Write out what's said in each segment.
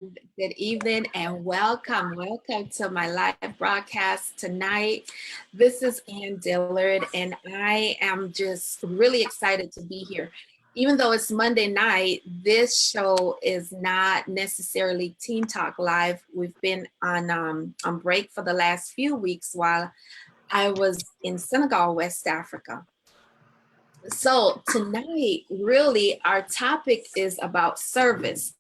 Good evening and welcome. Welcome to my live broadcast tonight. This is Ann Dillard, and I am just really excited to be here. Even though it's Monday night, this show is not necessarily Teen Talk Live. We've been on break for the last few weeks while I was in Senegal, West Africa. So tonight, really, our topic is about service.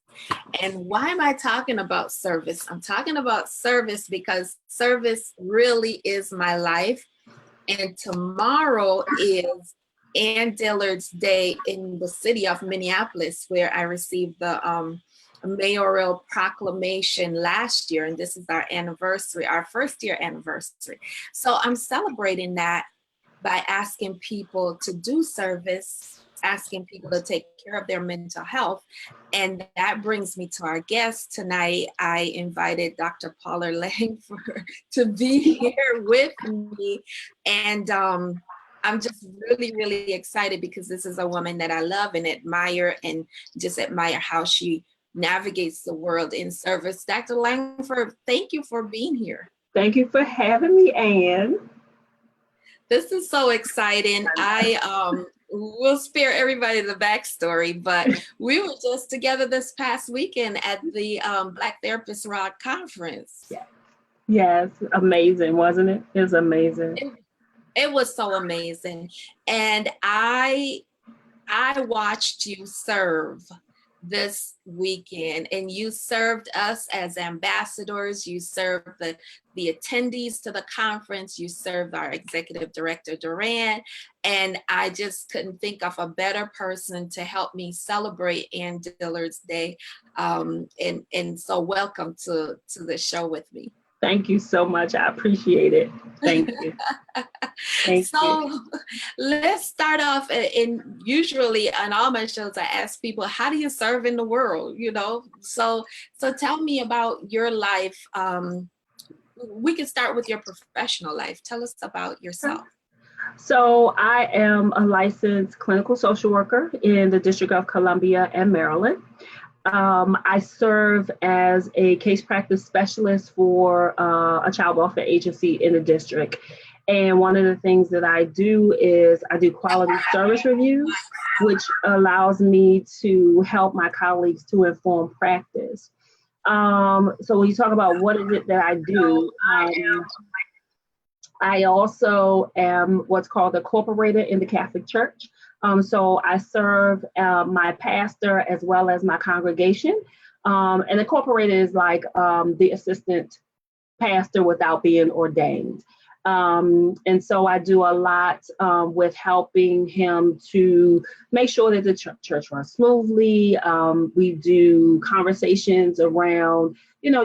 And why am I talking about service? I'm talking about service because service really is my life. And tomorrow is Ann Dillard's Day in the city of Minneapolis, where I received the mayoral proclamation last year. And this is our anniversary, our first year anniversary. So I'm celebrating that by asking people to do service, asking people to take care of their mental health. And that brings me to our guest tonight. I invited Dr. Paula Langford to be here with me. And I'm just really, really excited because this is a woman that I love and admire, and just admire how she navigates the world in service. Dr. Langford, thank you for being here. Thank you for having me, Ann. This is so exciting. I will spare everybody the backstory, but we were just together this past weekend at the Black Therapist Rock Conference. Yes, amazing, wasn't it? It was amazing. It was so amazing. And I watched you serve this weekend, and you served us as ambassadors. You served the attendees to the conference. You served our executive director, Duran, and I just couldn't think of a better person to help me celebrate Ann Dillard's Day. And so welcome to the show with me. Thank you so much. I appreciate it. Thank you. So let's start off. And usually on all my shows, I ask people, how do you serve in the world? You know, so tell me about your life. We can start with your professional life. Tell us about yourself. So I am a licensed clinical social worker in the District of Columbia and Maryland. I serve as a case practice specialist for a child welfare agency in the district. And one of the things that I do is I do quality service reviews, which allows me to help my colleagues to inform practice. So when you talk about what is it that I do, I also am what's called a corporator in the Catholic Church. So I serve my pastor as well as my congregation. And the corporator is like the assistant pastor without being ordained. And so I do a lot with helping him to make sure that the church runs smoothly. We do conversations around,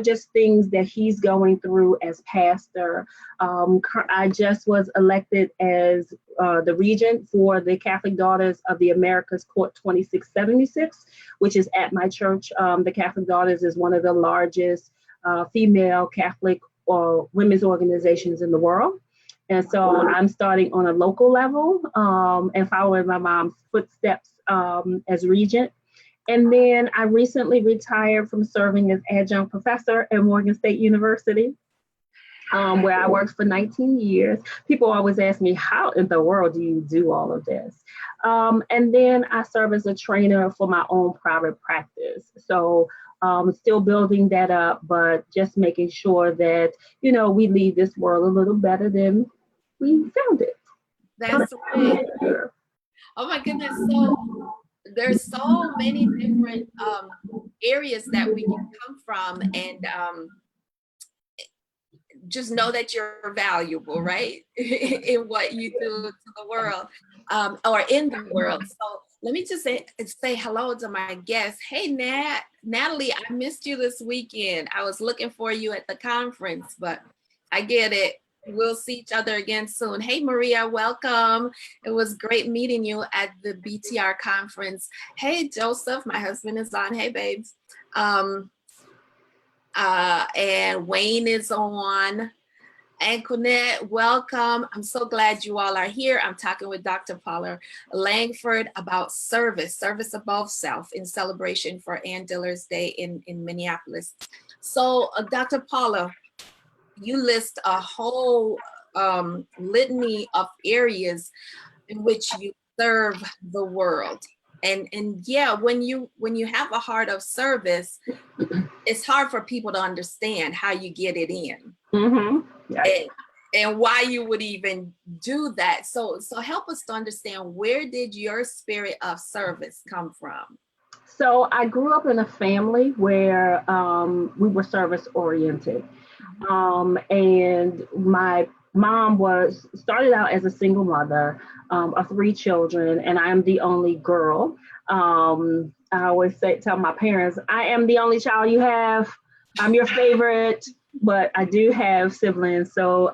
just things that he's going through as pastor. I just was elected as the regent for the Catholic Daughters of the Americas Court 2676, which is at my church. The Catholic Daughters is one of the largest female Catholic or women's organizations in the world. And so I'm starting on a local level and following my mom's footsteps as regent. And then I recently retired from serving as adjunct professor at Morgan State University, where I worked for 19 years. People always ask me, how in the world do you do all of this? And then I serve as a trainer for my own private practice. So still building that up, but just making sure that, we leave this world a little better than we found it. That's right. Oh my goodness. So there's so many different areas that we can come from, and just know that you're valuable, right? In what you do to the world, or in the world. So let me just say hello to my guest. Hey, Natalie, I missed you this weekend. I was looking for you at the conference, but I get it. We'll see each other again soon. Hey, Maria, welcome. It was great meeting you at the BTR conference. Hey, Joseph, my husband is on. Hey, babes. And Wayne is on. Antoinette, welcome. I'm so glad you all are here. I'm talking with Dr. Paula Langford about service above self in celebration for Ann Dillard's Day in Minneapolis. So, Dr. Paula, you list a whole litany of areas in which you serve the world. And yeah, when you have a heart of service, it's hard for people to understand how you get it in. Right. And why you would even do that. So help us to understand, where did your spirit of service come from? So I grew up in a family where we were service oriented. And my mom started out as a single mother of three children, and I am the only girl. I always tell my parents, I am the only child you have. I'm your favorite, but I do have siblings. So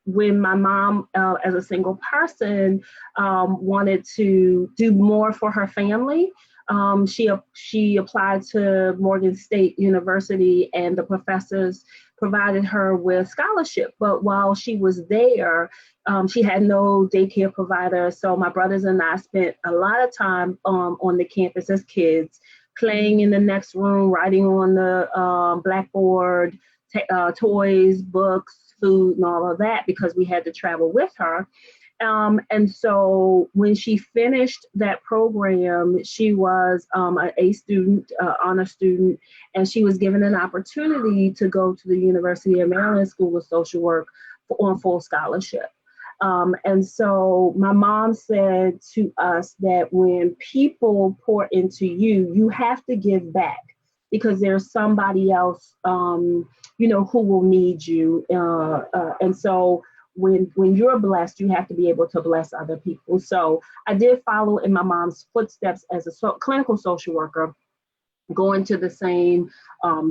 when my mom, as a single person, wanted to do more for her family, she applied to Morgan State University, and the professors provided her with scholarship. But while she was there, she had no daycare provider. So my brothers and I spent a lot of time on the campus as kids, playing in the next room, writing on the blackboard, toys, books, food, and all of that, because we had to travel with her. And so when she finished that program, she was an A student, honor student, and she was given an opportunity to go to the University of Maryland School of Social Work on full scholarship. And so my mom said to us that when people pour into you, you have to give back, because there's somebody else, who will need you. And so when you're blessed, you have to be able to bless other people. So I did follow in my mom's footsteps as a clinical social worker, going to the same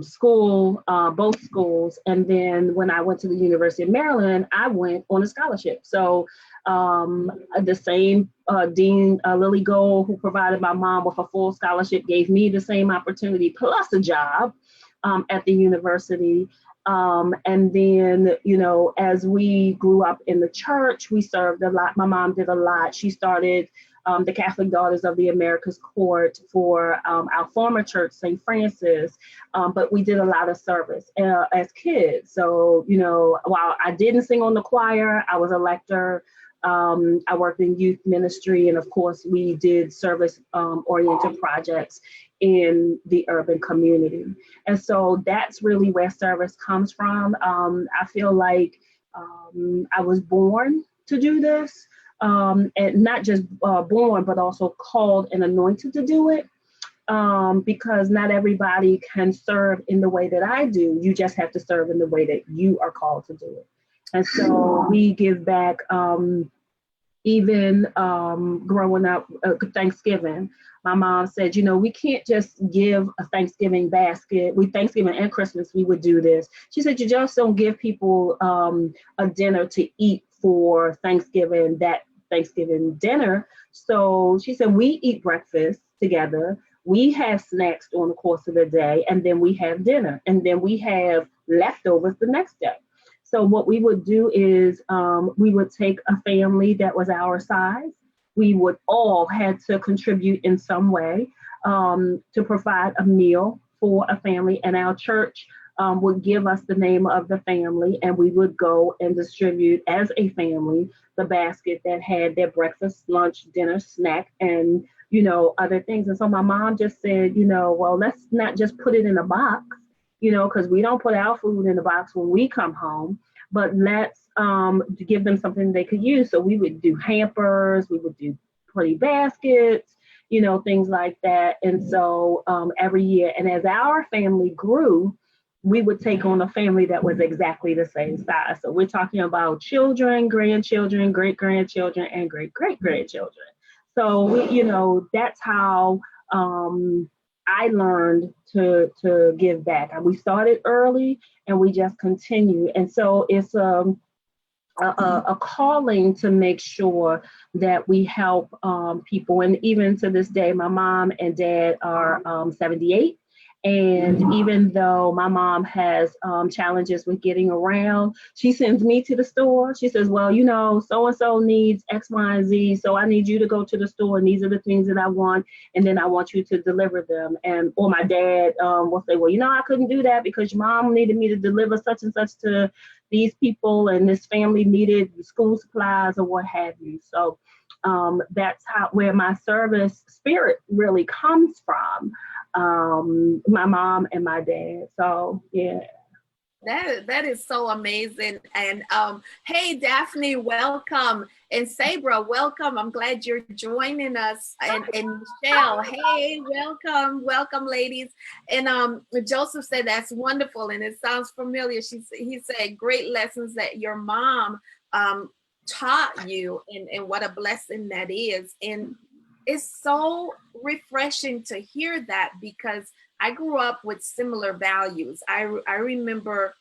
school, both schools. And then when I went to the University of Maryland, I went on a scholarship. So the same Dean Lily Gold, who provided my mom with a full scholarship, gave me the same opportunity plus a job at the university. And then, as we grew up in the church, we served a lot. My mom did a lot. She started the Catholic Daughters of the America's Court for our former church, St. Francis. But we did a lot of service as kids. So, while I didn't sing on the choir, I was a lector. I worked in youth ministry, and of course, we did service-oriented projects in the urban community. And so that's really where service comes from. I feel like I was born to do this, and not just born, but also called and anointed to do it, because not everybody can serve in the way that I do. You just have to serve in the way that you are called to do it. And so we give back, even growing up, Thanksgiving. My mom said, we can't just give a Thanksgiving basket. Thanksgiving and Christmas, we would do this. She said, you just don't give people a dinner to eat for Thanksgiving, that Thanksgiving dinner. So she said, we eat breakfast together. We have snacks during the course of the day, and then we have dinner, and then we have leftovers the next day. So what we would do is we would take a family that was our size. We would all had to contribute in some way to provide a meal for a family, and our church would give us the name of the family, and we would go and distribute as a family the basket that had their breakfast, lunch, dinner, snack, and other things. And so my mom just said, well, let's not just put it in a box, because we don't put our food in the box when we come home, but let's give them something they could use. So we would do hampers, we would do pretty baskets, things like that. And so every year, and as our family grew, we would take on a family that was exactly the same size. So we're talking about children, grandchildren, great-grandchildren, and great-great-grandchildren. So that's how I learned to give back. We started early, and we just continue. And so it's a calling to make sure that we help people. And even to this day, my mom and dad are 78, And even though my mom has challenges with getting around, she sends me to the store. She says, well, you know, so-and-so needs X, Y, and Z. So I need you to go to the store and these are the things that I want. And then I want you to deliver them. And or my dad will say, well, you know, I couldn't do that because your mom needed me to deliver such and such to these people and this family needed school supplies or what have you. So that's where my service spirit really comes from. My mom and my dad. So yeah. That is so amazing. And hey, Daphne, welcome. And Sabra, welcome. I'm glad you're joining us. And Michelle, hey, welcome. Welcome, ladies. And Joseph said that's wonderful and it sounds familiar. He said great lessons that your mom taught you, and what a blessing that is. And it's so refreshing to hear that because I grew up with similar values. I remember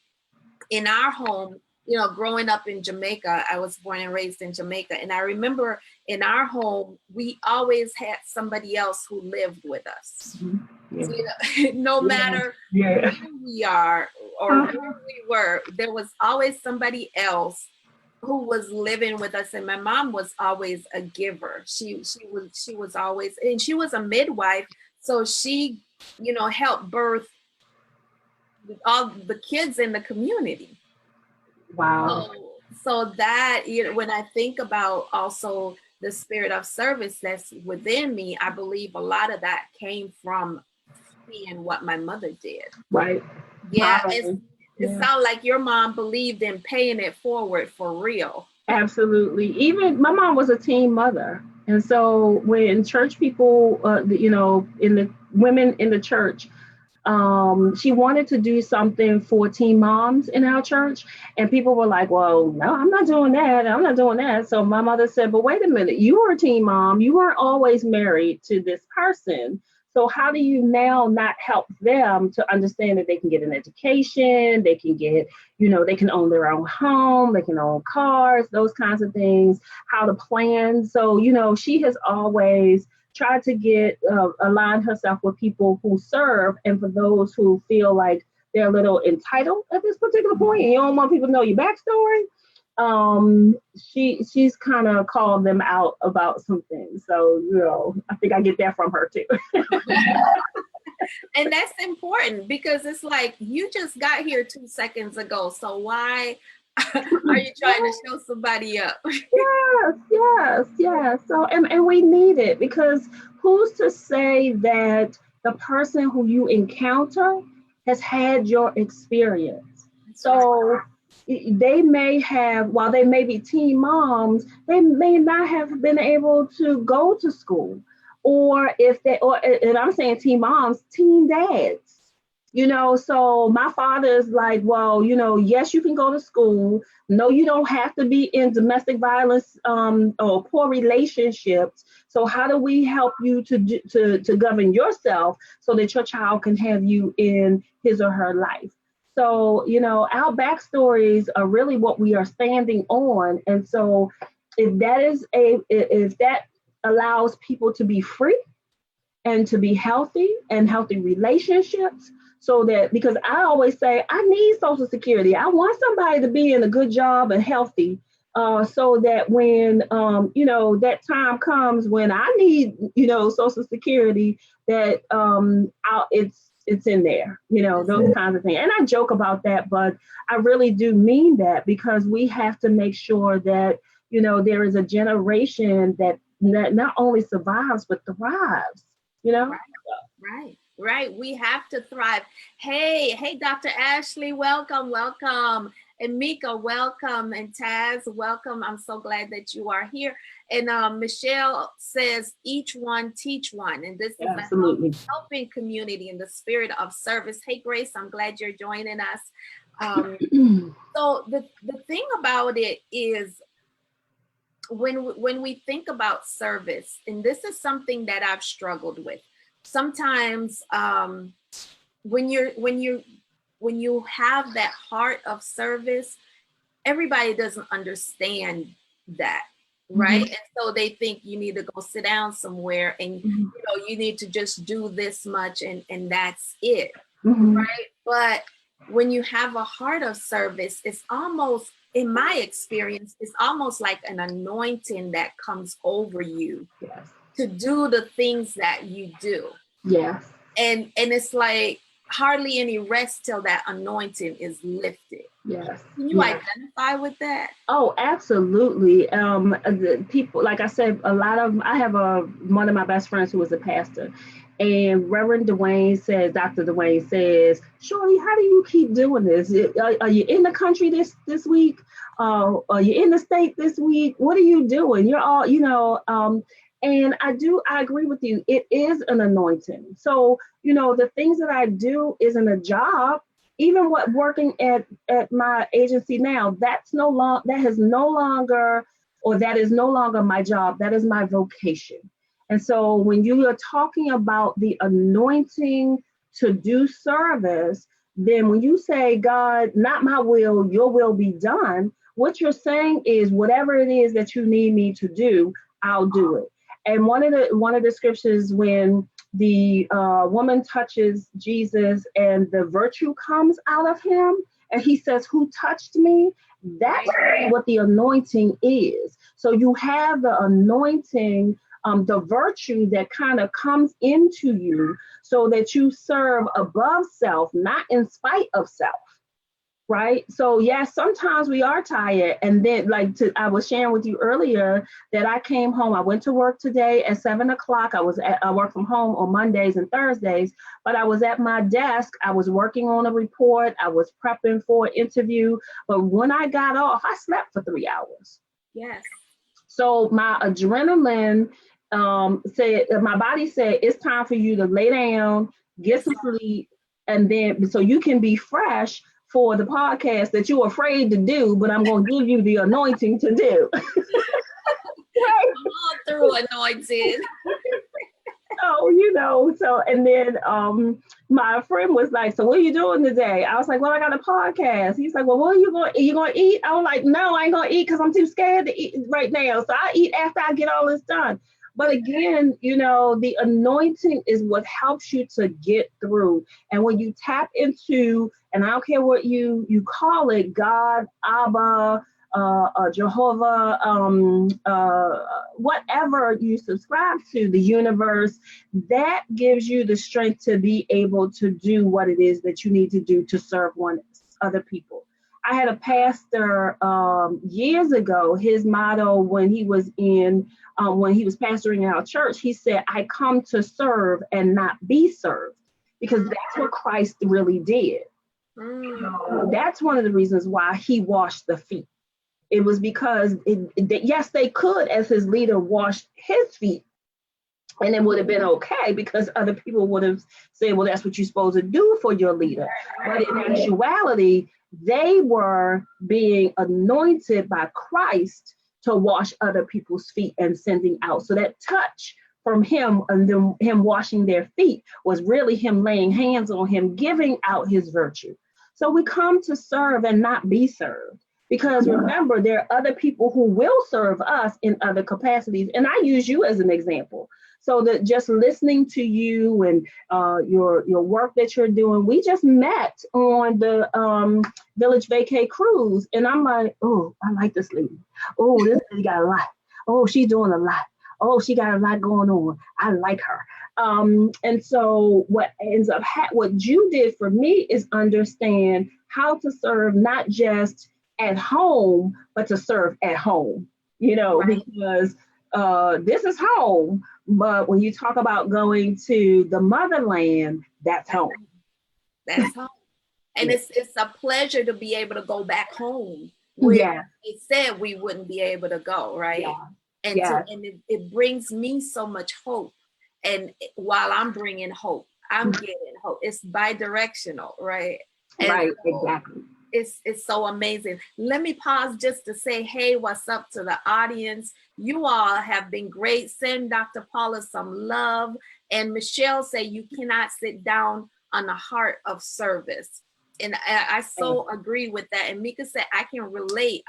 in our home, you know, growing up in Jamaica, I was born and raised in Jamaica. And I remember in our home, we always had somebody else who lived with us. Yeah. So, you know, no matter where we are or where we were, there was always somebody else who was living with us. And my mom was always a giver. She was always, and she was a midwife. So she, you know, helped birth all the kids in the community. Wow. So that, you know, when I think about also the spirit of service that's within me, I believe a lot of that came from seeing what my mother did. Right. Yeah, it sounds like your mom believed in paying it forward for real. Absolutely. Even my mom was a teen mother. And so when church people, you know, in the women in the church, she wanted to do something for teen moms in our church. And people were like, well, no, I'm not doing that. I'm not doing that. So my mother said, but wait a minute, you were a teen mom. You weren't always married to this person. So how do you now not help them to understand that they can get an education, they can get, you know, they can own their own home, they can own cars, those kinds of things, how to plan. So, you know, she has always tried to get align herself with people who serve, and for those who feel like they're a little entitled at this particular point and you don't want people to know your backstory, she's kind of called them out about some things. So, you know, I think I get that from her too. And that's important because it's like you just got here 2 seconds ago. So why are you trying to show somebody up? Yes. So, and we need it because who's to say that the person who you encounter has had your experience? So they may have, while they may be teen moms, they may not have been able to go to school. Or if they, or, and I'm saying teen moms, teen dads. You know, so my father is like, well, you know, yes, you can go to school. No, you don't have to be in domestic violence or poor relationships. So how do we help you to govern yourself so that your child can have you in his or her life? So, you know, our backstories are really what we are standing on. And so if that allows people to be free and to be healthy and healthy relationships, so that, because I always say I need Social Security. I want somebody to be in a good job and healthy, so that when you know, that time comes when I need, you know, Social Security, that it's in there, you know, those kinds of things. And I joke about that, but I really do mean that, because we have to make sure that, you know, there is a generation that not only survives but thrives, you know. Right. We have to thrive. Hey, Dr. Ashley, welcome. And Mika, welcome. And Taz, welcome. I'm so glad that you are here. And Michelle says, each one teach one. And this is a helping community in the spirit of service. Hey, Grace, I'm glad you're joining us. So the thing about it is, when we think about service, and this is something that I've struggled with, sometimes when you have that heart of service, everybody doesn't understand that. right? And so they think you need to go sit down somewhere and Mm-hmm. you need to just do this much and that's it, Mm-hmm. right? But when you have a heart of service, it's almost, in my experience, it's almost like an anointing that comes over you Yes. to do the things that you do. Yes. And it's like hardly any rest till that anointing is lifted. Yes. Can you Yes. identify with that? Oh, absolutely. The people, like I said, I have one of my best friends who is a pastor, and Reverend Dwayne says, Dr. Dwayne says, Shorty, how do you keep doing this? Are you in the country this week? Are you in the state this week? What are you doing? You're all, and I agree with you. It is an anointing. So, the things that I do isn't a job. Even what working at my agency now, that is no longer, or that is no longer my job. That is my vocation. And so when you are talking about the anointing to do service, then when you say, God, not my will, your will be done, what you're saying is whatever it is that you need me to do, I'll do it. And one of the scriptures, when the woman touches Jesus and the virtue comes out of him, and he says, who touched me? That's what the anointing is. So you have the anointing, the virtue that kind of comes into you so that you serve above self, not in spite of self. Right. So yes, sometimes we are tired. And then I was sharing with you earlier that I came home. I went to work today at 7 o'clock. I work from home on Mondays and Thursdays, but I was at my desk. I was working on a report. I was prepping for an interview. But when I got off, I slept for 3 hours. Yes. So my adrenaline said, my body said, it's time for you to lay down, get some sleep, and then so you can be fresh for the podcast that you're afraid to do, but I'm going to give you the anointing to do. Right? All through anointed. So, and then my friend was like, so what are you doing today? I was like, well, I got a podcast. He's like, well, what are you going to eat? I was like, no, I ain't going to eat because I'm too scared to eat right now. So I eat after I get all this done. But again, the anointing is what helps you to get through. And when you tap into, and I don't care what you call it, God, Abba, Jehovah, whatever you subscribe to, the universe, that gives you the strength to be able to do what it is that you need to do to serve other people. I had a pastor years ago. His motto when he was pastoring our church, he said, I come to serve and not be served, because that's what Christ really did. That's one of the reasons why he washed the feet. It was because, yes, they could, as his leader, wash his feet, and it would have been okay because other people would have said, well, that's what you're supposed to do for your leader. But in actuality, they were being anointed by Christ to wash other people's feet and sending out. So that touch from him and then him washing their feet was really him laying hands on him, giving out his virtue. So we come to serve and not be served. Because remember, there are other people who will serve us in other capacities. And I use you as an example. So that just listening to you and your work that you're doing, we just met on the Village Vacay cruise. And I'm like, oh, I like this lady. Oh, this lady got a lot. Oh, she's doing a lot. Oh, she got a lot going on. I like her. And so what ends up what you did for me is understand how to serve, not just at home, but to serve at home, right. Because this is home. But when you talk about going to the motherland, that's home. That's home. And it's a pleasure to be able to go back home where they said we wouldn't be able to go, right? Yeah. And it brings me so much hope. And while I'm bringing hope, I'm getting hope. It's bi-directional, right? Right, exactly. It's so amazing. Let me pause just to say, hey, what's up to the audience? You all have been great. Send Dr. Paula some love. And Michelle say you cannot sit down on the heart of service. And I so agree with that. And Mika said, I can relate.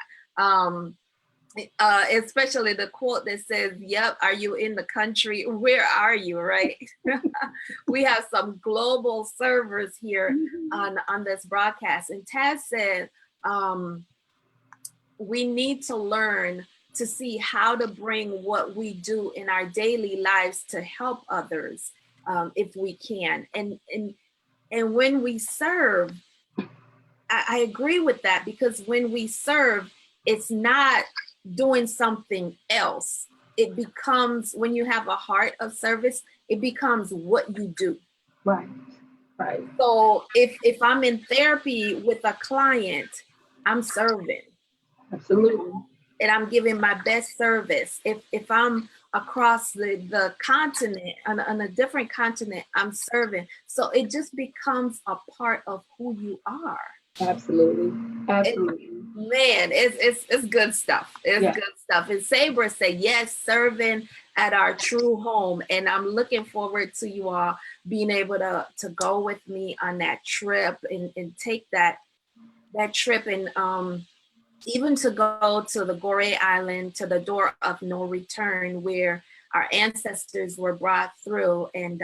Especially the quote that says, "Yep, are you in the country? Where are you?" Right? We have some global servers here on this broadcast, and Taz said, um, "We need to learn to see how to bring what we do in our daily lives to help others, if we can, and when we serve." I agree with that, because when we serve, it's not doing something else. It becomes, when you have a heart of service, it becomes what you do. Right, right. So if I'm in therapy with a client, I'm serving, Absolutely. and I'm giving my best service. If I'm across the continent, on a different continent, I'm serving. So it just becomes a part of who you are. Absolutely. Absolutely. Man, it's good stuff. It's Yeah. good stuff. And Sabre said, yes, serving at our true home. And I'm looking forward to you all being able to go with me on that trip, and take that trip, and even to go to the Goree Island, to the door of no return, where our ancestors were brought through. And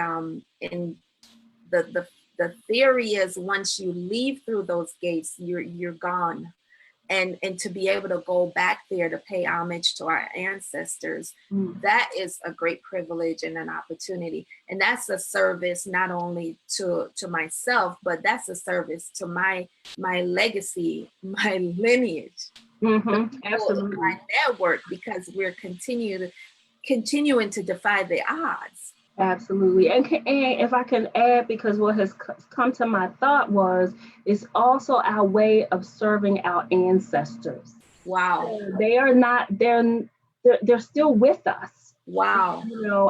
the theory is, once you leave through those gates, you're gone. And to be able to go back there to pay homage to our ancestors, that is a great privilege and an opportunity. And that's a service not only to myself, but that's a service to my legacy, my lineage, Absolutely. my network, because we're continuing to defy the odds. Absolutely. And if I can add, because what has come to my thought was, it's also our way of serving our ancestors. Wow. They are not, they're still with us. Wow.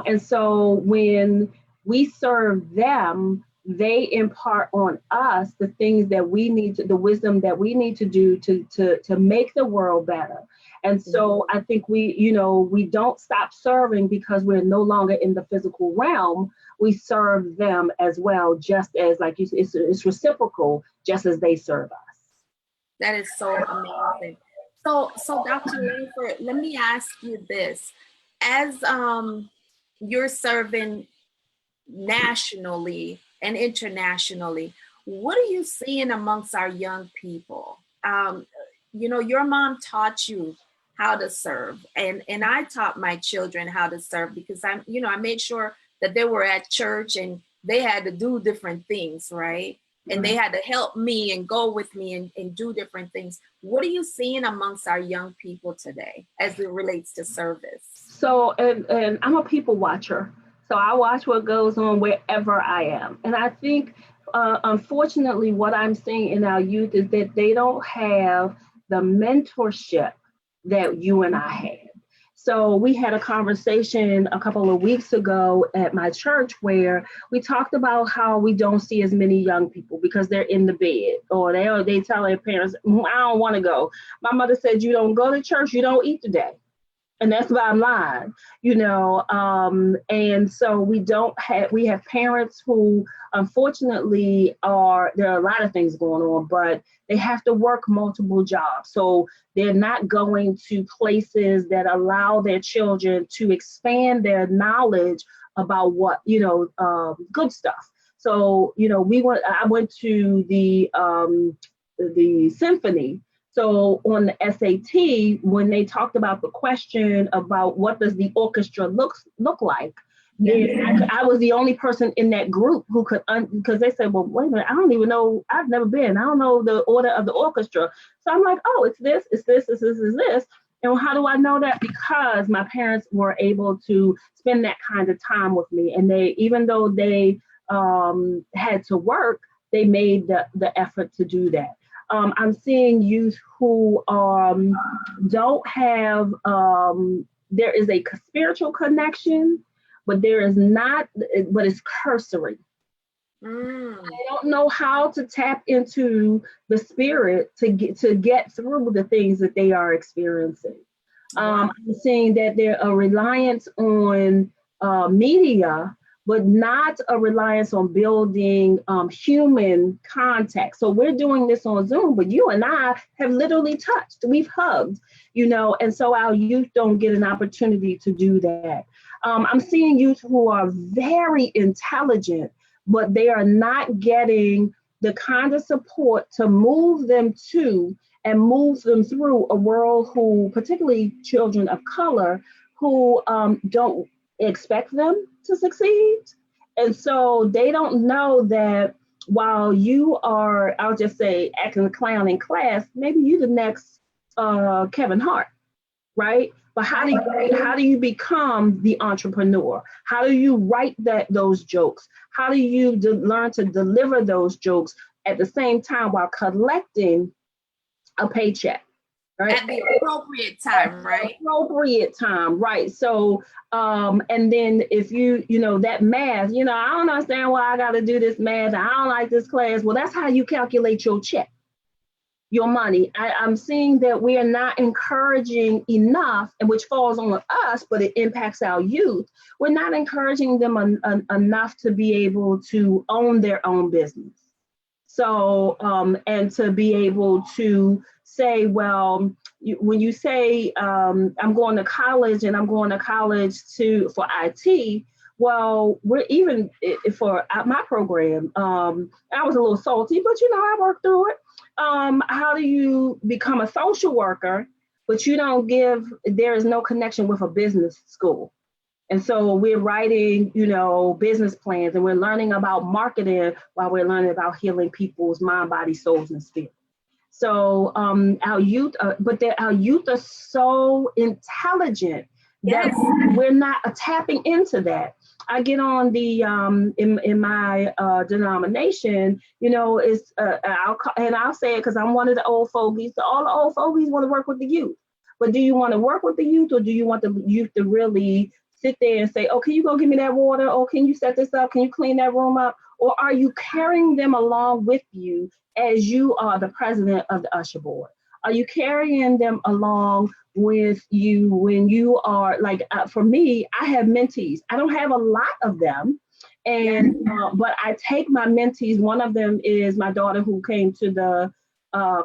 And so when we serve them, they impart on us the things that we need to, the wisdom that we need to do to make the world better. And so I think we don't stop serving because we're no longer in the physical realm. We serve them as well, just as, like you said, it's reciprocal, just as they serve us. That is so amazing. So Dr. Langford, let me ask you this. As you're serving nationally and internationally, what are you seeing amongst our young people? Your mom taught you how to serve, and I taught my children how to serve, because I made sure that they were at church and they had to do different things, right? And they had to help me and go with me and do different things. What are you seeing amongst our young people today as it relates to service? So, and I'm a people watcher. So I watch what goes on wherever I am. And I think, unfortunately, what I'm seeing in our youth is that they don't have the mentorship that you and I had. So we had a conversation a couple of weeks ago at my church where we talked about how we don't see as many young people because they're in the bed, or they tell their parents, I don't want to go. My mother said, you don't go to church, you don't eat today. And that's bottom line, and so we have parents who, unfortunately, there are a lot of things going on, but they have to work multiple jobs. So they're not going to places that allow their children to expand their knowledge about what, good stuff. So, I went to the symphony. So on the SAT, when they talked about the question about what does the orchestra look like, I was the only person in that group who could, because they said, well, wait a minute, I don't even know, I've never been, I don't know the order of the orchestra. So I'm like, oh, it's this, it's this, it's this, it's this. And how do I know that? Because my parents were able to spend that kind of time with me. And even though they had to work, they made the effort to do that. I'm seeing youth who don't have, there is a spiritual connection, but there is not, but it's cursory. They don't know how to tap into the spirit to get through the things that they are experiencing. I'm seeing that there are reliance on media, but not a reliance on building human contact. So we're doing this on Zoom, but you and I have literally touched, we've hugged, and so our youth don't get an opportunity to do that. I'm seeing youth who are very intelligent, but they are not getting the kind of support to move them to and move them through a world who, particularly children of color, who don't expect them to succeed. And so they don't know that while you are, I'll just say, acting a clown in class, maybe you're the next Kevin Hart, right? But how do you become the entrepreneur? How do you write those jokes? How do you learn to deliver those jokes at the same time while collecting a paycheck? Right? At the appropriate time, right? Appropriate time, right? So, and then if that math, I don't understand why I got to do this math. I don't like this class. Well, that's how you calculate your check, your money. I'm seeing that we are not encouraging enough, and which falls on us, but it impacts our youth. We're not encouraging them enough to be able to own their own business. So, and to be able to say, well, when you say, I'm going to college and I'm going to college for IT, well, we're even for my program, I was a little salty, but I worked through it. How do you become a social worker, but there is no connection with a business school? And so we're writing, business plans, and we're learning about marketing while we're learning about healing people's mind, body, souls, and spirit. So our youth, our youth are so intelligent that we're not tapping into that. I get on the in my denomination, I'll say it because I'm one of the old fogies. So all the old fogies want to work with the youth, but do you want to work with the youth, or do you want the youth to really sit there and say, oh, can you go give me that water? Oh, can you set this up? Can you clean that room up? Or are you carrying them along with you as you are the president of the usher board? Are you carrying them along with you when you are for me, I have mentees. I don't have a lot of them. And, but I take my mentees. One of them is my daughter who came to the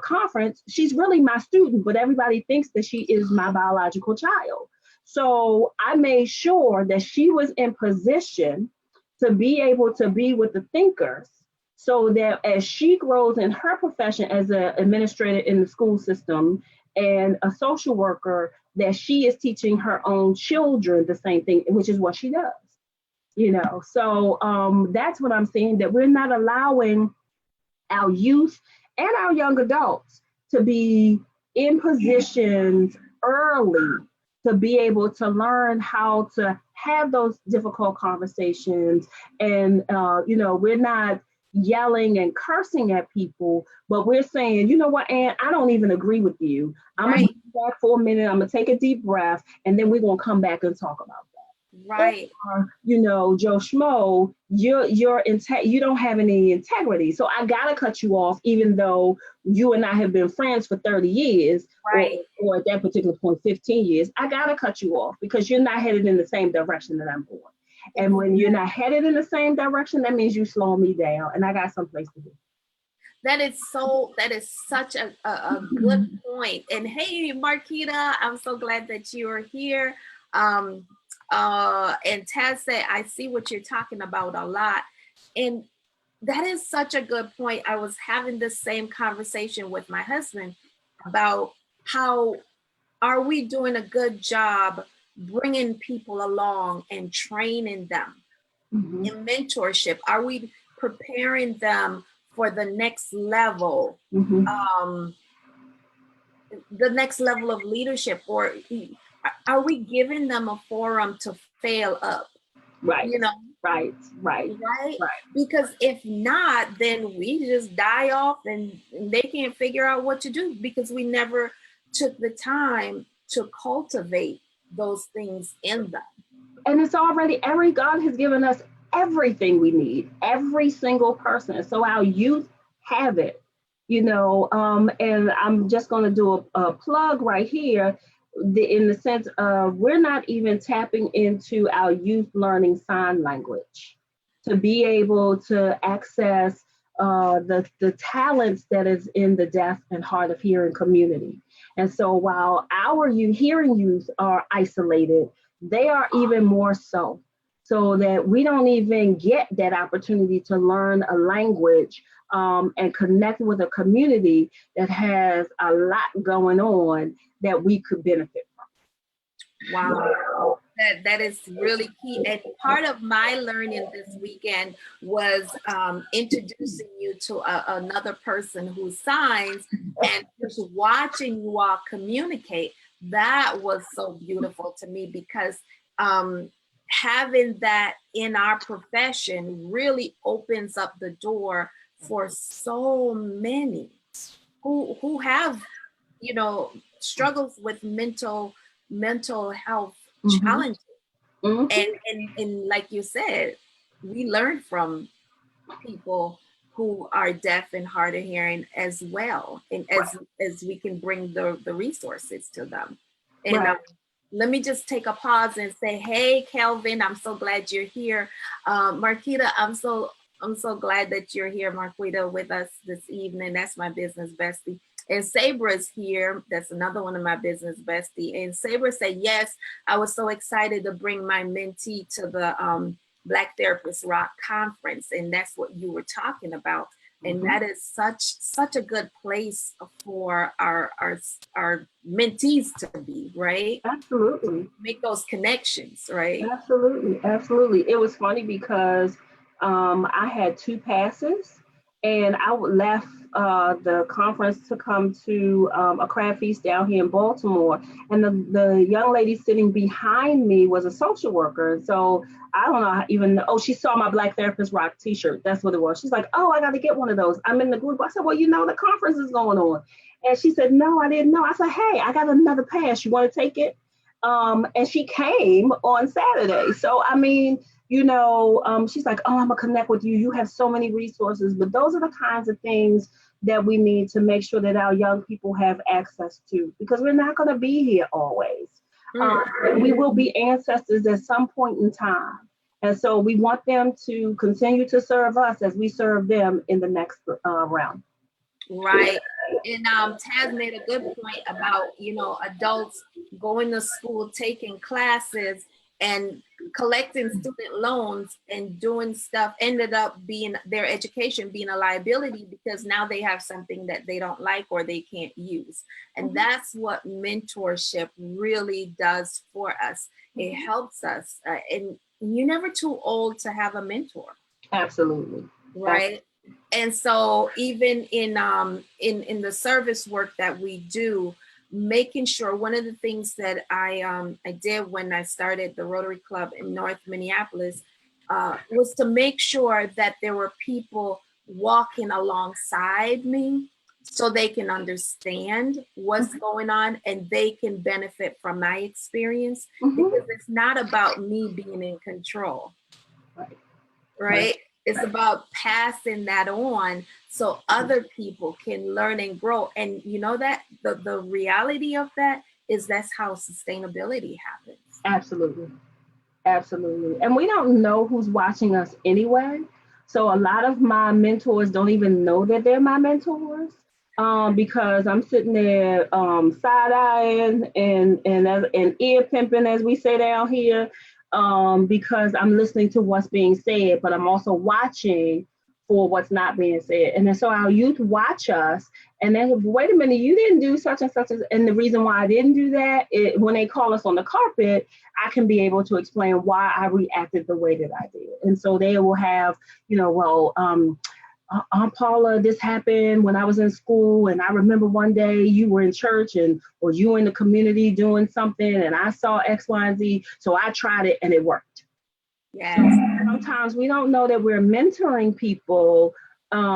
conference. She's really my student, but everybody thinks that she is my biological child. So I made sure that she was in position to be able to be with the thinkers, so that as she grows in her profession as an administrator in the school system and a social worker, that she is teaching her own children the same thing, which is what she does. So that's what I'm saying, that we're not allowing our youth and our young adults to be in positions early to be able to learn how to have those difficult conversations. And, we're not yelling and cursing at people, but we're saying, you know what, Ann, I don't even agree with you. I'm going to be back for a minute. I'm going to take a deep breath, and then we're going to come back and talk about that. Right. Or, Joe Schmo, you don't have any integrity. So I got to cut you off, even though you and I have been friends for 30 years, right. or at that particular point, 15 years. I got to cut you off because you're not headed in the same direction that I'm going. And when you're not headed in the same direction, that means you slow me down, and I got someplace to be. That is such a good point. And hey, Marquita, I'm so glad that you are here. And Taz said, I see what you're talking about a lot. And that is such a good point. I was having this same conversation with my husband about how are we doing a good job bringing people along and training them in mentorship? Are we preparing them for the next level, the next level of leadership? Or are we giving them a forum to fail up? Right. Right. Because if not, then we just die off and they can't figure out what to do because we never took the time to cultivate those things in them. And it's already, God has given us everything we need, every single person. So our youth have it, and I'm just going to do a plug right here. in the sense of we're not even tapping into our youth learning sign language to be able to access the talents that is in the deaf and hard of hearing community. And so while our hearing youth are isolated, they are even more so. So that we don't even get that opportunity to learn a language and connect with a community that has a lot going on that we could benefit from. Wow. That is really key. And part of my learning this weekend was introducing you to another person who signs and just watching you all communicate. That was so beautiful to me because having that in our profession really opens up the door for so many who have, you know, struggles with mental health challenges. Mm-hmm. And like you said, we learn from people who are deaf and hard of hearing as well, and as we can bring the resources to them. And Right. let me just take a pause and say, hey, Kelvin, I'm so glad you're here. Marquita, I'm so glad that you're here, Marquita, with us this evening. That's my business bestie. And Sabra's here. That's another one of my business bestie. And Sabra said, yes, I was so excited to bring my mentee to the Black Therapist Rock Conference. And that's what you were talking about. And that is such a good place for our mentees to be, right? Absolutely. Make those connections, right? Absolutely. It was funny because I had 2 passes and I left the conference to come to a crab feast down here in Baltimore. And the young lady sitting behind me was a social worker. And so I don't know even, she saw my Black Therapist Rock t-shirt. That's what it was. She's like, oh, I got to get one of those. I'm in the group. I said, well, the conference is going on. And she said, no, I didn't know. I said, hey, I got another pass. You want to take it? And she came on Saturday. So, I mean, she's like, oh, I'm gonna connect with you. You have so many resources, but those are the kinds of things that we need to make sure that our young people have access to, because we're not gonna be here always. We will be ancestors at some point in time. And so we want them to continue to serve us as we serve them in the next round. Right. And Taz made a good point about, adults going to school, taking classes and collecting student loans and doing stuff ended up being their education being a liability because now they have something that they don't like or they can't use. And that's what mentorship really does for us. It helps us. And you're never too old to have a mentor. Absolutely. Right. And so even in the service work that we do, making sure, one of the things that I did when I started the Rotary Club in North Minneapolis was to make sure that there were people walking alongside me so they can understand what's going on and they can benefit from my experience, because it's not about me being in control. Right? It's about passing that on so other people can learn and grow. And that the reality of that is that's how sustainability happens. Absolutely. And we don't know who's watching us anyway. So a lot of my mentors don't even know that they're my mentors, because I'm sitting there side-eyeing and ear pimping, as we say down here, because I'm listening to what's being said, but I'm also watching for what's not being said. And then so our youth watch us and then, wait a minute, you didn't do such and such. And the reason why I didn't do that, when they call us on the carpet, I can be able to explain why I reacted the way that I did. And so they will have, Aunt Paula, this happened when I was in school, and I remember one day you were in church or you were in the community doing something, and I saw X, Y, and Z, so I tried it and it worked. Yes. So sometimes we don't know that we're mentoring people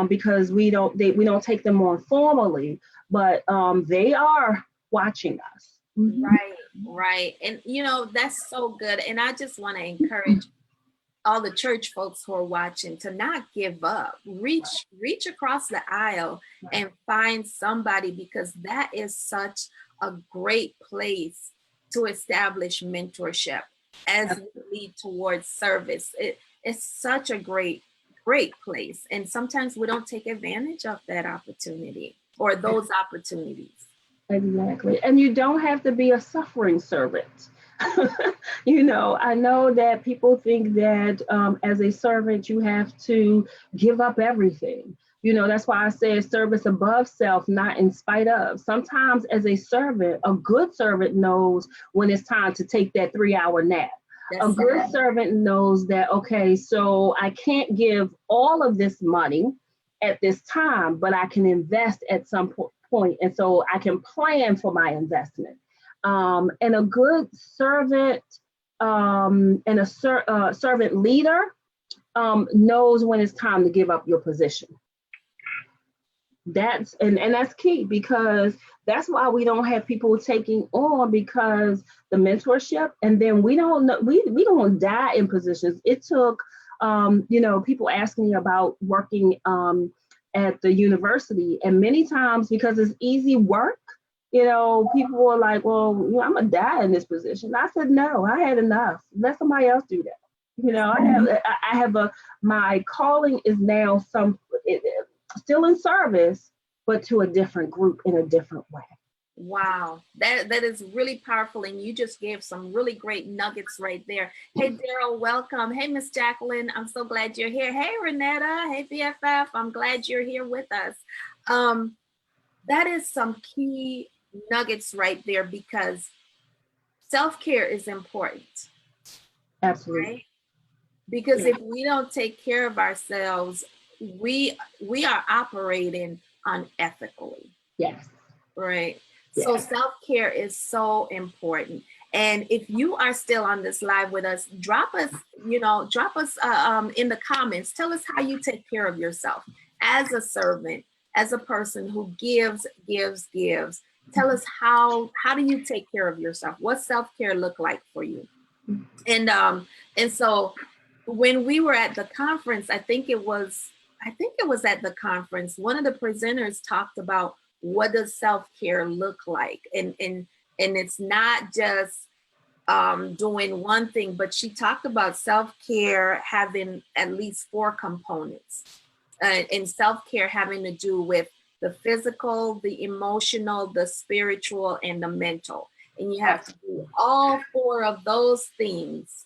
because we don't take them on formally, but they are watching us. Right. And that's so good. And I just want to encourage all the church folks who are watching to not give up. Reach across the aisle and find somebody, because that is such a great place to establish mentorship as we lead towards service. It's such a great place. And sometimes we don't take advantage of that opportunity or those opportunities. Exactly. And you don't have to be a suffering servant. I know that people think that as a servant, you have to give up everything. That's why I say service above self, not in spite of. Sometimes as a servant, a good servant knows when it's time to take that 3-hour nap. A good servant knows that, okay, so I can't give all of this money at this time, but I can invest at some point. And so I can plan for my investment. And a good servant and a servant leader knows when it's time to give up your position. That's key, because that's why we don't have people taking on, because the mentorship, and then we don't know, we don't die in positions. It took people ask me about working at the university, and many times, because it's easy work, people were like, well, I'm gonna die in this position. I said, no, I had enough. Let somebody else do that. I have my calling is now still in service, but to a different group in a different way. Wow, that is really powerful, and you just gave some really great nuggets right there. Hey, Daryl, welcome. Hey, Miss Jacqueline, I'm so glad you're here. Hey, Renetta. Hey, BFF, I'm glad you're here with us. That is some key nuggets right there, because self-care is important. Absolutely. Right? Because if we don't take care of ourselves, we are operating unethically. Yes. Right. Yes. So self-care is so important. And if you are still on this live with us, drop us in the comments. Tell us how you take care of yourself as a servant, as a person who gives. Tell us how do you take care of yourself? What self-care look like for you? And so when we were at the conference, I think it was at the conference, one of the presenters talked about what does self-care look like, and it's not just doing one thing, but she talked about self-care having at least 4 components, and self-care having to do with the physical, the emotional, the spiritual, and the mental. And you have to do all 4 of those things.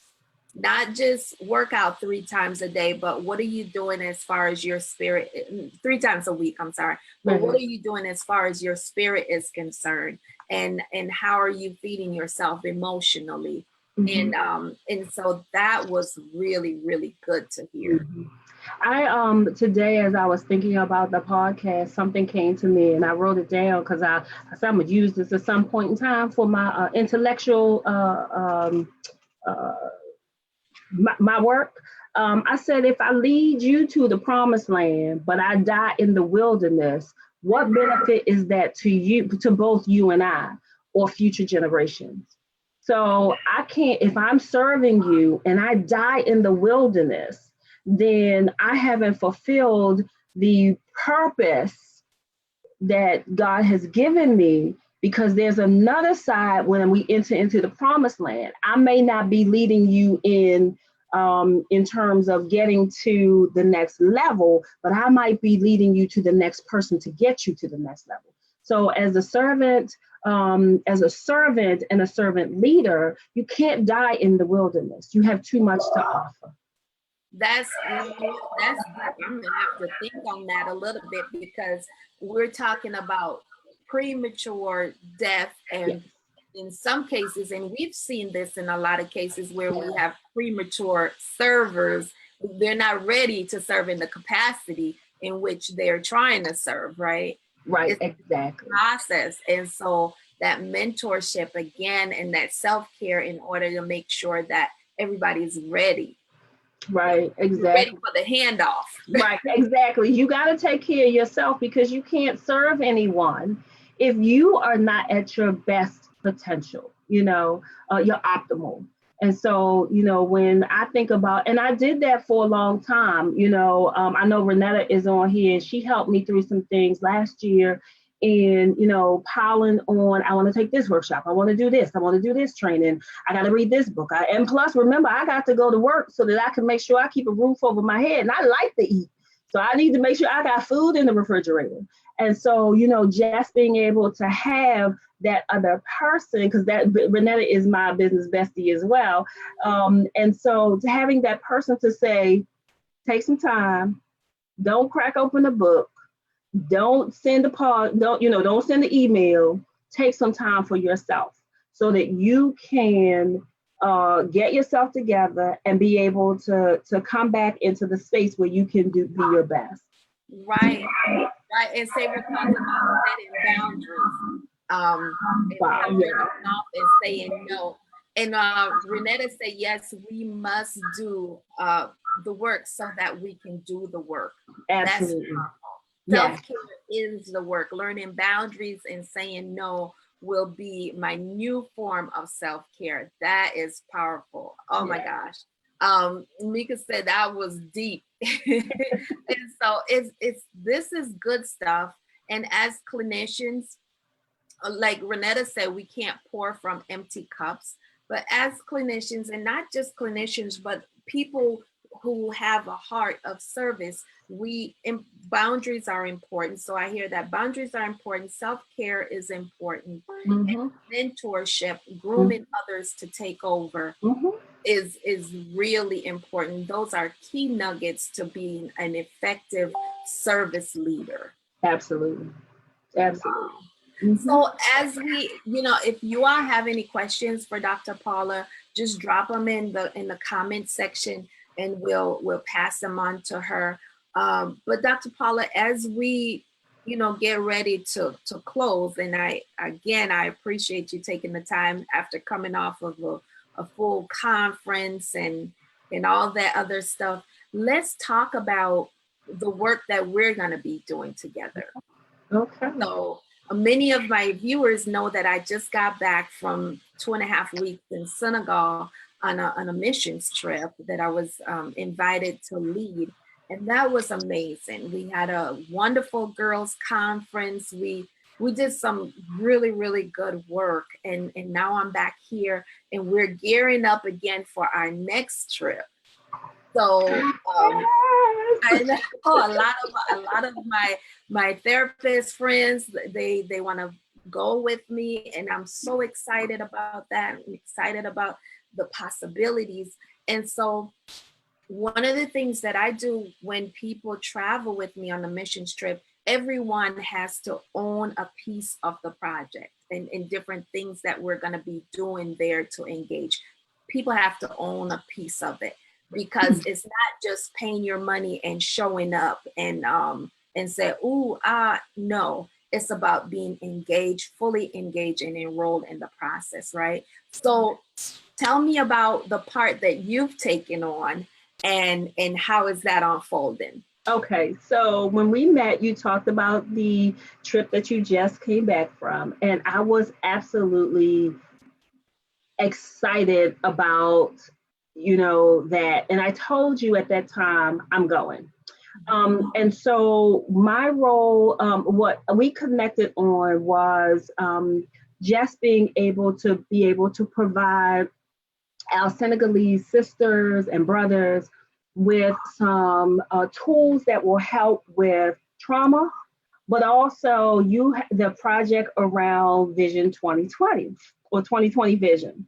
Not just work out 3 times a day, but what are you doing as far as your spirit, 3 times a week, I'm sorry. But what are you doing as far as your spirit is concerned? And how are you feeding yourself emotionally? Mm-hmm. And so that was really, really good to hear. Mm-hmm. I today, as I was thinking about the podcast, something came to me, and I wrote it down because I said I'm gonna use this at some point in time for my intellectual my work. I said, if I lead you to the promised land, but I die in the wilderness, what benefit is that to you, to both you and I, or future generations? So I can't, if I'm serving you and I die in the wilderness, then I haven't fulfilled the purpose that God has given me, because there's another side when we enter into the promised land. I may not be leading you in terms of getting to the next level, but I might be leading you to the next person to get you to the next level. So as a servant and a servant leader, you can't die in the wilderness. You have too much to offer. That's I'm gonna have to think on that a little bit, because we're talking about premature death, and in some cases, and we've seen this in a lot of cases where we have premature servers, they're not ready to serve in the capacity in which they're trying to serve, right? Right, it's exactly. Process. And so that mentorship again, and that self-care, in order to make sure that everybody's ready. Right, exactly. Ready for the handoff. Right, exactly. You got to take care of yourself, because you can't serve anyone if you are not at your best potential, your optimal. And so, when I think about, and I did that for a long time, I know Renetta is on here, and she helped me through some things last year. in, piling on, I want to take this workshop, I want to do this, I want to do this training, I got to read this book. And plus, remember, I got to go to work so that I can make sure I keep a roof over my head. And I like to eat. So I need to make sure I got food in the refrigerator. And so, just being able to have that other person, because that Renetta is my business bestie as well. And so to having that person to say, take some time, don't crack open the book, don't send don't send the email, take some time for yourself so that you can get yourself together and be able to come back into the space where you can be your best. Right. And say we're talking about setting boundaries. And saying no. And Renetta said, yes, we must do the work so that we can do the work. Absolutely. That's self-care is the work. Learning boundaries and saying no will be my new form of self-care. That is powerful. Oh my gosh. Mika said that was deep. And so this is good stuff. And as clinicians, like Renetta said, we can't pour from empty cups, but as clinicians, and not just clinicians, but people who have a heart of service, boundaries are important. So I hear that boundaries are important. Self-care is important. And mentorship, grooming others to take over is really important. Those are key nuggets to being an effective service leader. Absolutely. Absolutely. So as we, if you all have any questions for Dr. Paula, just drop them in the comment section and we'll pass them on to her. But Dr. Paula, as we, get ready to close, and I appreciate you taking the time after coming off of a full conference and all that other stuff. Let's talk about the work that we're going to be doing together. Okay. So many of my viewers know that I just got back from 2.5 weeks in Senegal on a missions trip that I was invited to lead. And that was amazing. We had a wonderful girls conference. We did some really, really good work. And now I'm back here and we're gearing up again for our next trip. So I know a lot of my therapist friends, they want to go with me, and I'm so excited about that. I'm excited about the possibilities. And so one of the things that I do when people travel with me on a missions trip, everyone has to own a piece of the project and different things that we're going to be doing there to engage. People have to own a piece of it, because it's not just paying your money and showing up and say, no, it's about being engaged, fully engaged and enrolled in the process, right? So tell me about the part that you've taken on and how is that unfolding? Okay, so when we met, you talked about the trip that you just came back from, and I was absolutely excited about that. And I told you at that time, I'm going. And so my role, what we connected on was just being able to provide our Senegalese sisters and brothers with some tools that will help with trauma, but also the project around Vision 2020 or 2020 Vision.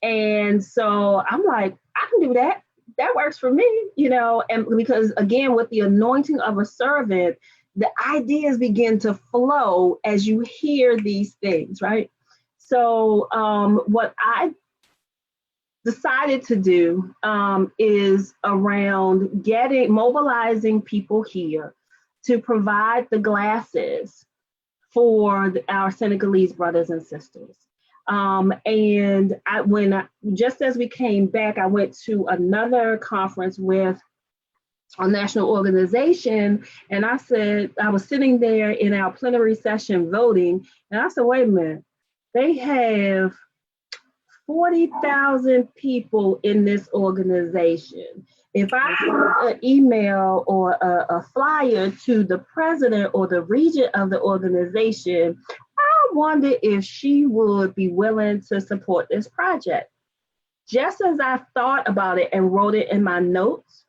And so I'm like, I can do that. That works for me, and because again, with the anointing of a servant, the ideas begin to flow as you hear these things, right? So what I decided to do is around mobilizing people here to provide the glasses for our Senegalese brothers and sisters. And just as we came back, I went to another conference with a national organization, and I said, I was sitting there in our plenary session voting, and I said, wait a minute, they have 40,000 people in this organization. If I send an email or a flyer to the president or the regent of the organization, I wonder if she would be willing to support this project. Just as I thought about it and wrote it in my notes,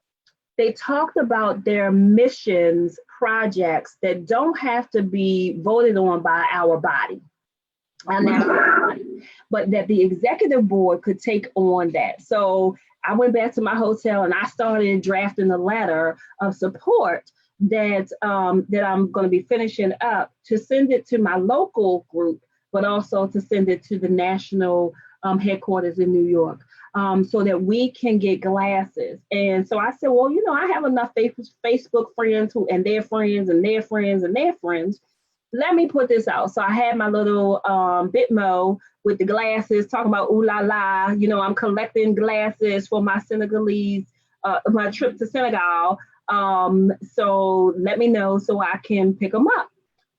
they talked about their missions projects that don't have to be voted on by our body, our national body, but that the executive board could take on that. So I went back to my hotel and I started drafting a letter of support that that I'm going to be finishing up to send it to my local group, but also to send it to the national headquarters in New York. So that we can get glasses. And so I said, well, you know, I have enough Facebook friends who, and their friends and their friends and their friends. Let me put this out. So I had my little Bitmo with the glasses talking about ooh la la. You know, I'm collecting glasses for my Senegalese, my trip to Senegal. So let me know so I can pick them up.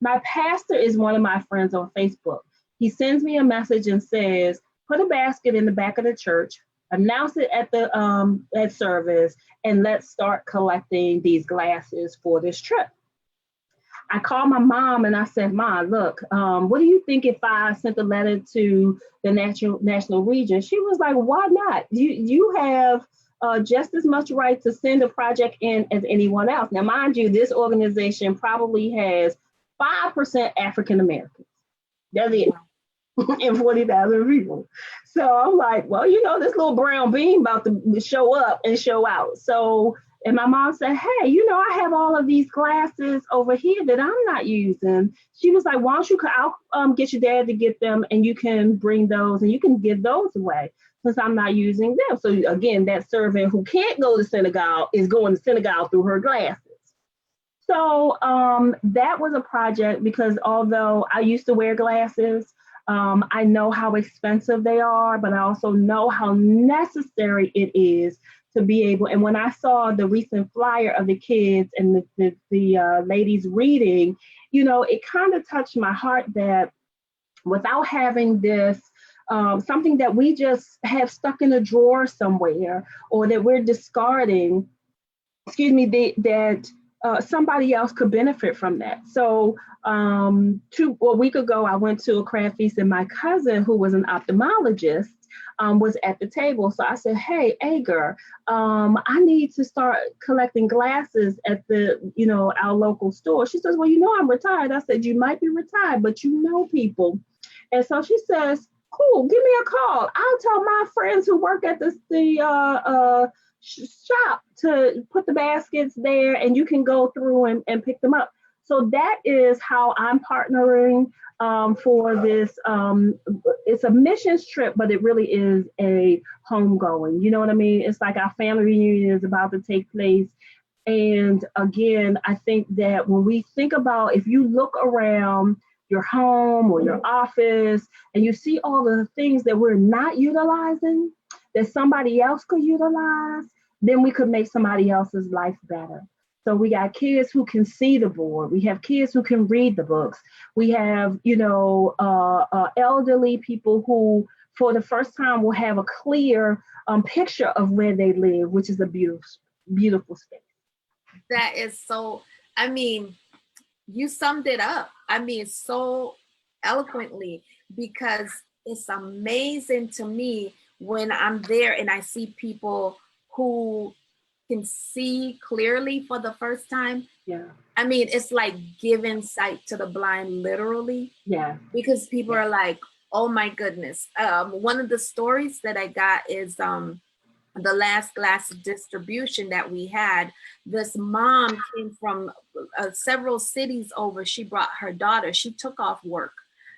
My pastor is one of my friends on Facebook. He sends me a message and says, put a basket in the back of the church, announce it at the at service, and let's start collecting these glasses for this trip. I called my mom and I said, Mom, look, what do you think if I sent a letter to the national region? She was like, why not? You have just as much right to send a project in as anyone else. Now, mind you, this organization probably has 5% African Americans. That's it. And 40,000 people. So I'm like, well, you know, this little brown bean about to show up and show out. So, and my mom said, hey, you know, I have all of these glasses over here that I'm not using. She was like, why don't you, I'll get your dad to get them and you can bring those and you can give those away since I'm not using them. So again, that servant who can't go to Senegal is going to Senegal through her glasses. So that was a project because although I used to wear glasses, I know how expensive they are, but I also know how necessary it is to be able. And when I saw the recent flyer of the kids and the ladies reading, you know, it kind of touched my heart that without having this, something that we just have stuck in a drawer somewhere or that we're discarding, that somebody else could benefit from that. So a week ago, I went to a craft feast and my cousin, who was an ophthalmologist, was at the table. So I said, hey, Agar, I need to start collecting glasses at our local store. She says, well, you know, I'm retired. I said, you might be retired, but you know people. And so she says, cool, give me a call. I'll tell my friends who work at the shop to put the baskets there and you can go through and pick them up. So that is how I'm partnering for this. It's a missions trip, but it really is a homegoing. You know what I mean? It's like our family reunion is about to take place. And again, I think that when we think about, if you look around your home or your office and you see all the things that we're not utilizing, that somebody else could utilize, then we could make somebody else's life better. So we got kids who can see the board. We have kids who can read the books. We have, elderly people who, for the first time, will have a clear picture of where they live, which is a beautiful, beautiful space. That is so, I mean, you summed it up. I mean, so eloquently, because it's amazing to me when I'm there and I see people who can see clearly for the first time. Yeah. I mean, it's like giving sight to the blind, literally. Yeah. Because people are like, oh my goodness. One of the stories that I got is the last glass distribution that we had. This mom came from several cities over. She brought her daughter. She took off work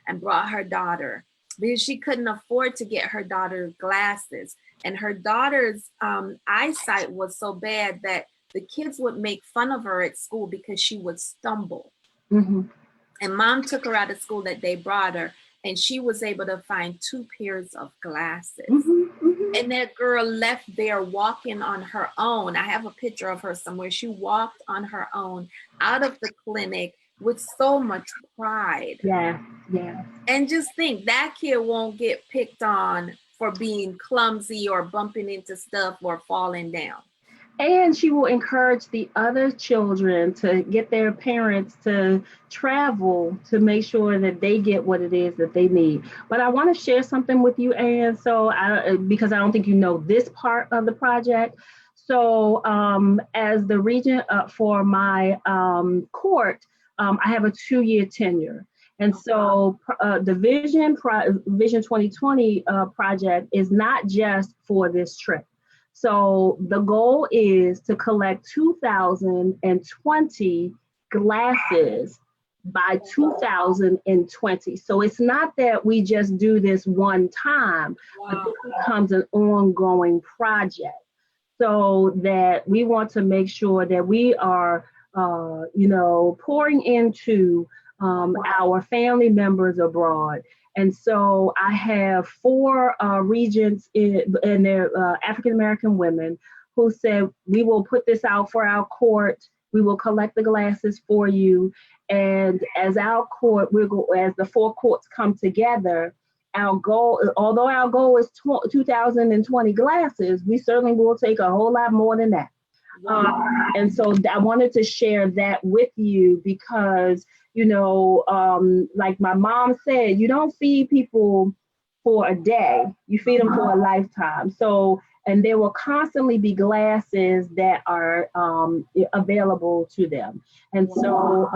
and brought her daughter because she couldn't afford to get her daughter glasses. And her daughter's eyesight was so bad that the kids would make fun of her at school because she would stumble. Mm-hmm. And mom took her out of school that day, brought her, and she was able to find 2 pairs of glasses. Mm-hmm. Mm-hmm. And that girl left there walking on her own. I have a picture of her somewhere. She walked on her own out of the clinic with so much pride. Yeah, yeah. And just think, that kid won't get picked on for being clumsy or bumping into stuff or falling down. And she will encourage the other children to get their parents to travel to make sure that they get what it is that they need. But I want to share something with you, Ann, because I don't think you know this part of the project. So as the regent for my court, I have a 2-year tenure. And so the Vision 2020 project is not just for this trip. So the goal is to collect 2,020 glasses by 2020. So it's not that we just do this one time, but Wow. this becomes an ongoing project. So that we want to make sure that we are, pouring into our family members abroad. And so I have 4 regents and they're African American women who said, we will put this out for our court. We will collect the glasses for you. And as our court, as the 4 courts come together, our goal, although our goal is 2,020 glasses, we certainly will take a whole lot more than that. Wow. And so I wanted to share that with you because, like my mom said, you don't feed people for a day, you feed them for a lifetime. So, and there will constantly be glasses that are available to them. And so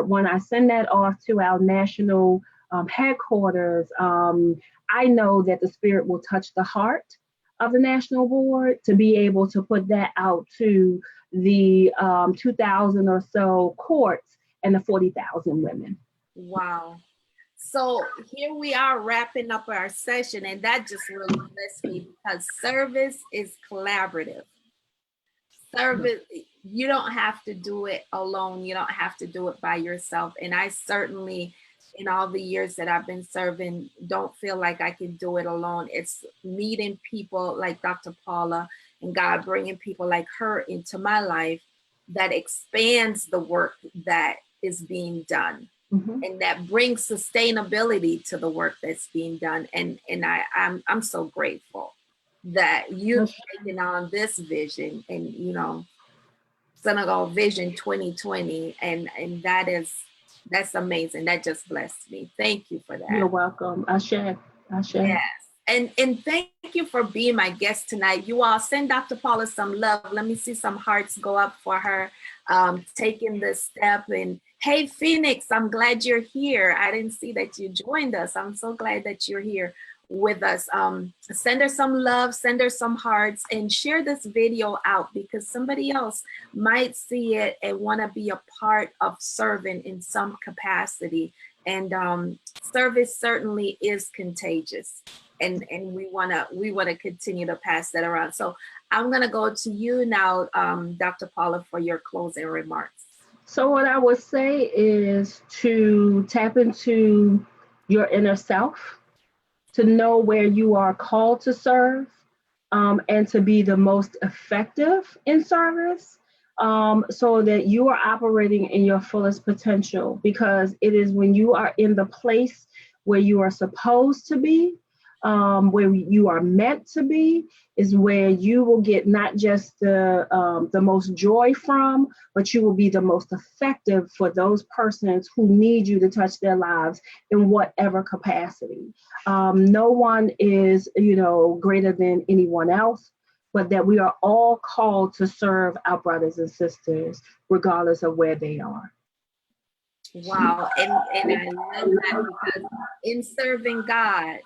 when I send that off to our national headquarters, I know that the Spirit will touch the heart of the national board to be able to put that out to the 2,000 or so courts and the 40,000 women. Wow. So here we are wrapping up our session, and that just really blessed me because service is collaborative. Service, you don't have to do it alone. You don't have to do it by yourself. And I certainly, in all the years that I've been serving, don't feel like I can do it alone. It's meeting people like Dr. Paula and God bringing people like her into my life that expands the work that is being done. Mm-hmm. And that brings sustainability to the work that's being done. And I'm so grateful that you've taken on this vision and, Senegal Vision 2020. And that's amazing. That just blessed me. Thank you for that. You're welcome. Ashe. Yes. And thank you for being my guest tonight. You all send Dr. Paula some love. Let me see some hearts go up for her taking this step. And hey, Phoenix, I'm glad you're here. I didn't see that you joined us. I'm so glad that you're here with us. Send her some love, send her some hearts, and share this video out because somebody else might see it and want to be a part of serving in some capacity. And service certainly is contagious. And we wanna continue to pass that around. So I'm gonna go to you now, Dr. Paula, for your closing remarks. So what I would say is to tap into your inner self, to know where you are called to serve, and to be the most effective in service, so that you are operating in your fullest potential, because it is when you are in the place where you are supposed to be, where you are meant to be, is where you will get not just the most joy from, but you will be the most effective for those persons who need you to touch their lives in whatever capacity. No one is, greater than anyone else, but that we are all called to serve our brothers and sisters, regardless of where they are. Wow, and I love that because in serving God,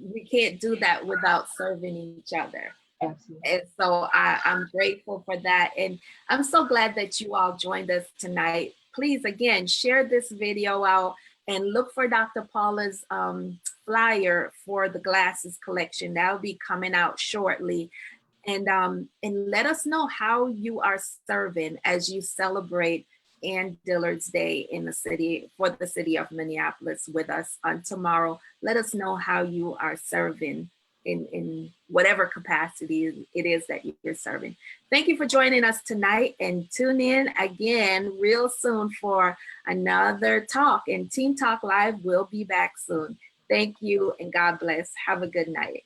we can't do that without serving each other. Absolutely. And so I'm grateful for that. And I'm so glad that you all joined us tonight. Please, again, share this video out and look for Dr. Paula's flyer for the glasses collection. That'll be coming out shortly. And let us know how you are serving as you celebrate Ann Dillard's Day for the city of Minneapolis with us on tomorrow. Let us know how you are serving in whatever capacity it is that you're serving. Thank you for joining us tonight, and tune in again real soon for another talk. And Team Talk Live will be back soon. Thank you and God bless. Have a good night.